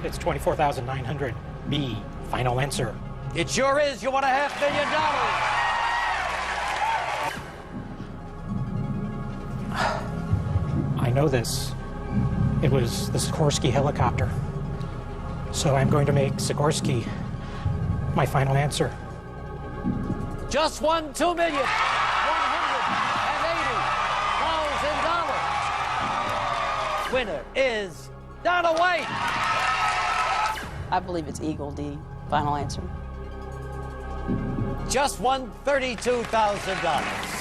It's 24,900. B, final answer. It sure is. You want $500,000. I know this. It was the Sikorsky helicopter. So I'm going to make Sikorsky my final answer. Just won $2,180,000. Winner is Donna White. I believe it's Eagle D. Final answer. Just won $32,000.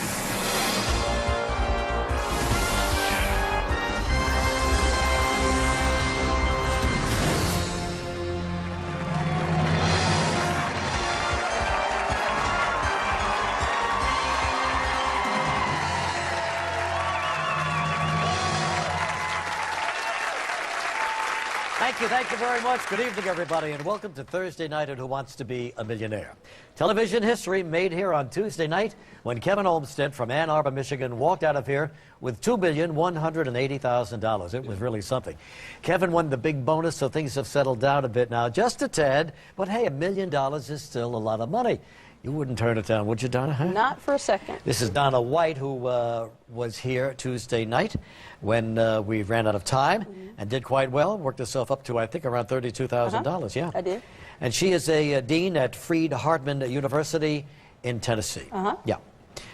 Thank you very much. Good evening, everybody, and welcome to Thursday night at Who Wants to Be a Millionaire. Television history made here on Tuesday night when Kevin Olmsted from Ann Arbor, Michigan, walked out of here with $2,180,000. It was really something. Kevin won the big bonus, so things have settled down a bit now, just a tad. But hey, $1 million is still a lot of money. You wouldn't turn it down, would you, Donna? Huh? Not for a second. This is Donna White, who was here Tuesday night when we ran out of time and did quite well. Worked herself up to, I think, around $32,000. Yeah, I did. And she is a dean at Freed-Hardeman University in Tennessee. Yeah.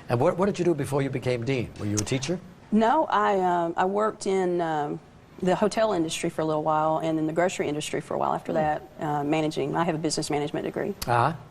And what did you do before you became dean? Were you a teacher? No, I worked in the hotel industry for a little while and in the grocery industry for a while after that, managing. I have a business management degree.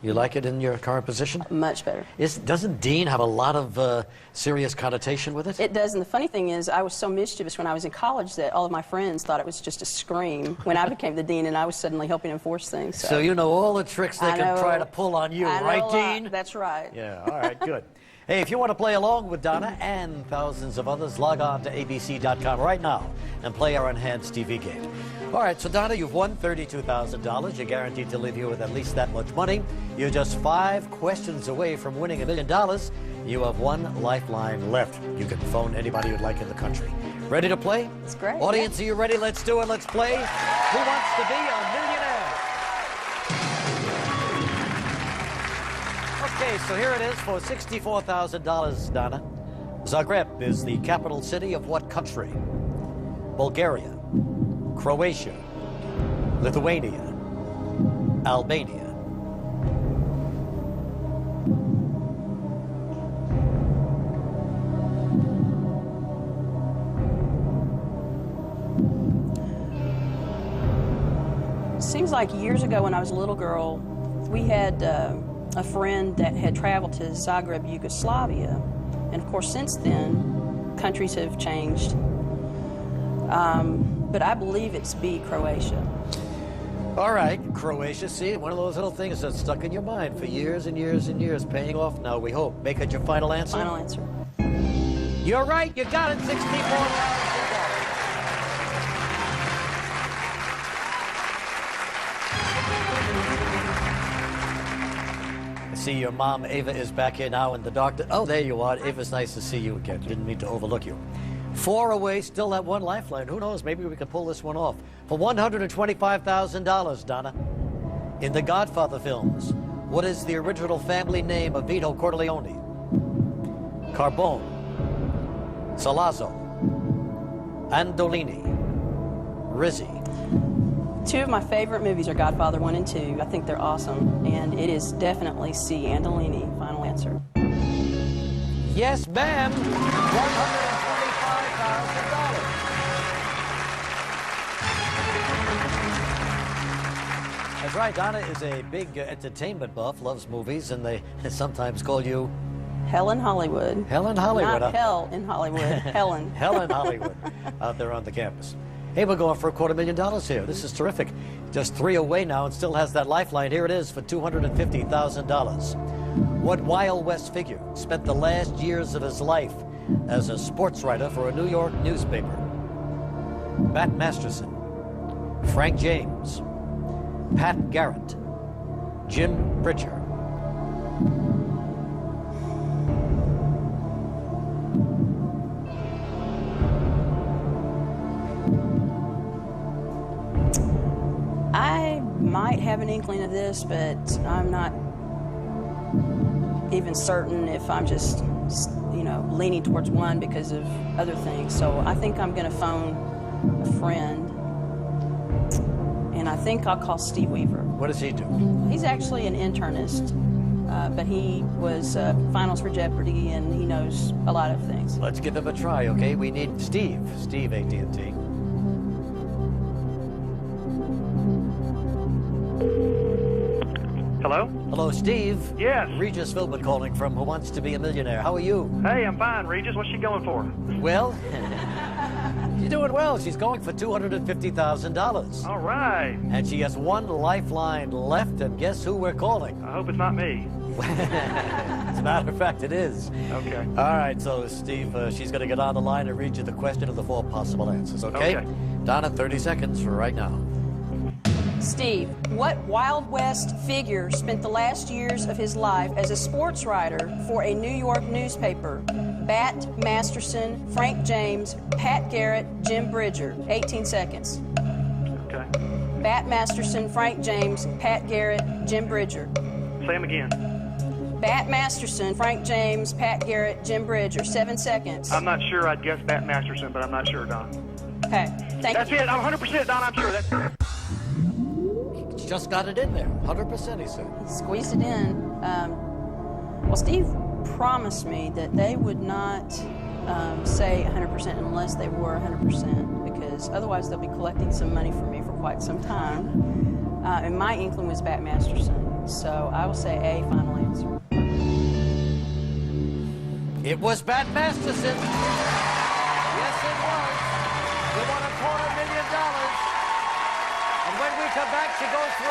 You like it in your current position? Much better. Doesn't dean have a lot of serious connotation with it? It does, and the funny thing is I was so mischievous when I was in college that all of my friends thought it was just a scream when I became the dean and I was suddenly helping enforce things. So you know all the tricks they can try to pull on you, right, Dean? That's right. Yeah, all right, good. Hey, if you want to play along with Donna and thousands of others, log on to abc.com right now and play our enhanced TV game. All right, so Donna, you've won $32,000. You're guaranteed to leave here with at least that much money. You're just 5 questions away from winning $1 million. You have 1 lifeline left. You can phone anybody you'd like in the country. Ready to play? That's great. Audience, are you ready? Let's do it. Let's play. Who wants to be a millionaire? Okay, so here it is for $64,000, Donna. Zagreb is the capital city of what country? Bulgaria, Croatia, Lithuania, Albania. Seems like years ago when I was a little girl, we had a friend that had traveled to Zagreb, Yugoslavia. And of course, since then, countries have changed. But I believe it's B, Croatia. All right, Croatia. See, one of those little things that's stuck in your mind for years and years and years, paying off now, we hope. Make it your final answer? Final answer. You're right. You got it. $64,000. See, your mom, Ava, is back here now, and the doctor... Oh, there you are. Ava's nice to see you again. Didn't mean to overlook you. 4 away, still that 1 lifeline. Who knows? Maybe we can pull this one off. For $125,000, Donna. In the Godfather films, what is the original family name of Vito Corleone? Carbone, Salazzo, Andolini, Rizzi. 2 of my favorite movies are Godfather 1 and 2. I think they're awesome, and it is definitely C, Andolini. Final answer. Yes, ma'am. $125,000. That's right. Donna is a big entertainment buff, loves movies, and they sometimes call you... Helen Hollywood. Helen Hollywood. Not Hell in Hollywood. Helen. Helen Hollywood out there on the campus. Hey, we're going for $250,000 here. This is terrific. Just 3 away now and still has that lifeline. Here it is for $250,000. What Wild West figure spent the last years of his life as a sports writer for a New York newspaper? Matt Masterson, Frank James, Pat Garrett, Jim Pritchard. might have an inkling of this, but I'm not even certain if I'm just, you know, leaning towards one because of other things. So I think I'm going to phone a friend, and I think I'll call Steve Weaver. What does he do? He's actually an internist, but he was finals for Jeopardy, and he knows a lot of things. Let's give him a try, okay? We need Steve. Steve, AT&T. Hello? Hello, Steve. Yes. Regis Philbin calling from Who Wants to Be a Millionaire. How are you? Hey, I'm fine, Regis. What's she going for? Well, you're doing well. She's going for $250,000. All right. And she has one lifeline left, and guess who we're calling? I hope it's not me. As a matter of fact, it is. Okay. All right, so Steve, she's going to get on the line and read you the question of the 4 possible answers, okay? Okay. Donna, 30 seconds for right now. Steve, what Wild West figure spent the last years of his life as a sports writer for a New York newspaper? Bat Masterson, Frank James, Pat Garrett, Jim Bridger. 18 seconds. Okay. Bat Masterson, Frank James, Pat Garrett, Jim Bridger. Say them again. Bat Masterson, Frank James, Pat Garrett, Jim Bridger. 7 seconds. I'm not sure. I'd guess Bat Masterson, but I'm not sure, Don. Okay, thank That's you. it. I'm 100%, Don. I'm sure. That's it. Just got it in there. 100%, he said. Squeezed it in. Well, Steve promised me that they would not say 100% unless they were 100%, because otherwise they'll be collecting some money from me for quite some time. And my inkling was Bat Masterson, so I will say A, final answer. It was Bat Masterson. Yes, it was. You won $250,000. And when we come back, she goes for $500,000.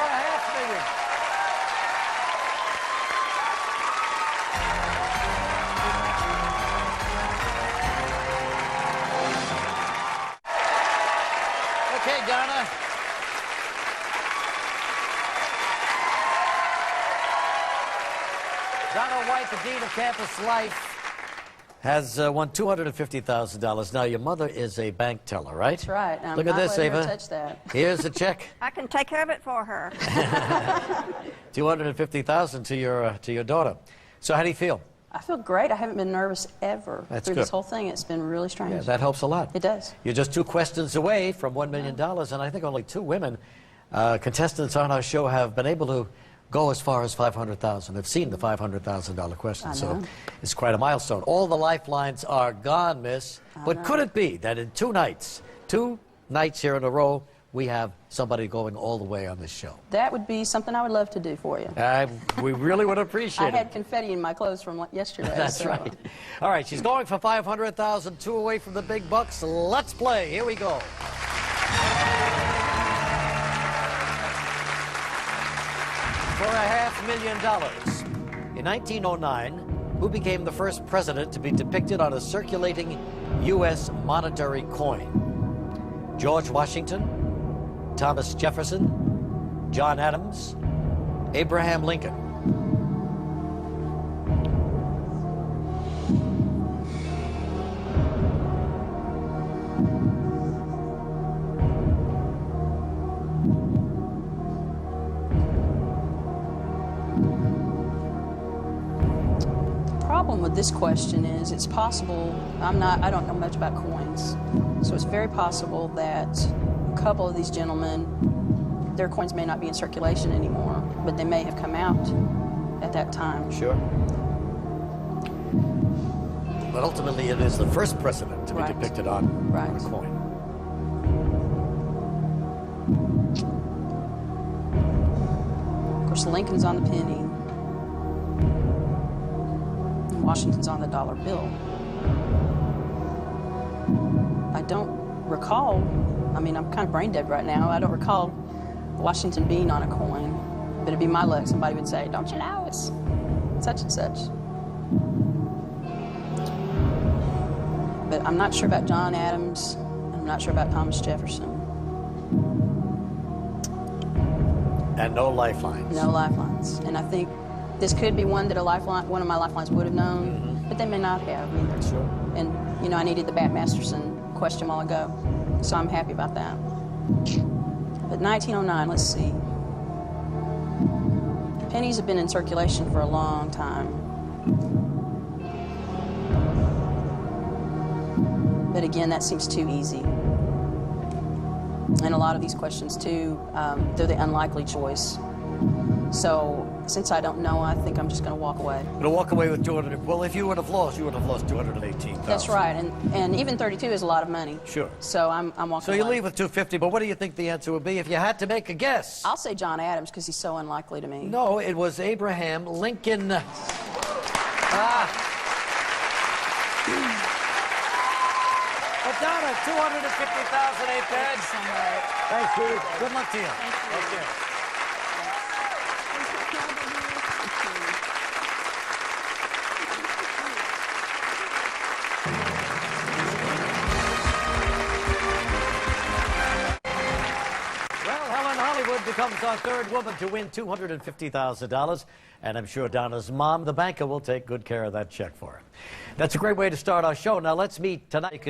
Okay, Donna. Donna White, the Dean of Campus Life, has won $250,000. Now, your mother is a bank teller, right? That's right. I'm Look at not this, letting her Ava. touch that. Here's a check. I can take care of it for her. $250,000 to your daughter. So how do you feel? I feel great. I haven't been nervous ever That's through good. this whole thing. It's been really strange. Yeah, that helps a lot. It does. You're just 2 questions away from $1 million, and I think only 2 women contestants on our show have been able to go as far as $500,000. They've seen the $500,000 question, so it's quite a milestone. All the lifelines are gone, miss. But could it be that in 2 nights here in a row, we have somebody going all the way on this show? That would be something I would love to do for you. We really would appreciate I it. had confetti in my clothes from yesterday. That's so. right. All right, she's going for $500,000, 2 away from the big bucks. Let's play. Here we go. For $500,000. In 1909, who became the first president to be depicted on a circulating U.S. monetary coin? George Washington, Thomas Jefferson, John Adams, Abraham Lincoln. The problem with this question is it's possible, I don't know much about coins, so it's very possible that a couple of these gentlemen, their coins may not be in circulation anymore, but they may have come out at that time. Sure. But ultimately, it is the first president to be Right. depicted on a coin. Of course, Lincoln's on the penny. And Washington's on the dollar bill. I don't recall, I mean, I'm kind of brain dead right now. I don't recall Washington being on a coin, but it'd be my luck. Somebody would say, don't you know, it's such and such. But I'm not sure about John Adams. I'm not sure about Thomas Jefferson. And no lifelines. No lifelines. And I think this could be one that one of my lifelines would have known, but they may not have either. Sure. And, you know, I needed the Bat Masterson question a while ago, so I'm happy about that. But 1909, let's see. Pennies have been in circulation for a long time. But again, that seems too easy. And a lot of these questions, too, they're the unlikely choice. So since I don't know, I think I'm just going to walk away. Going to walk away with 200. Well, if you would have lost, you would have lost 218,000. That's right, and even 32 is a lot of money. Sure. So I'm walking So away. you leave with 250, but what do you think the answer would be if you had to make a guess? I'll say John Adams because he's so unlikely to me. No, it was Abraham Lincoln. Well, Donna, 250,000 ain't bad. Thanks, Steve. Good luck to you. Thank you. Okay. Becomes our third woman to win $250,000, and I'm sure Donna's mom, the banker, will take good care of that check for her. That's a great way to start our show. Now let's meet tonight.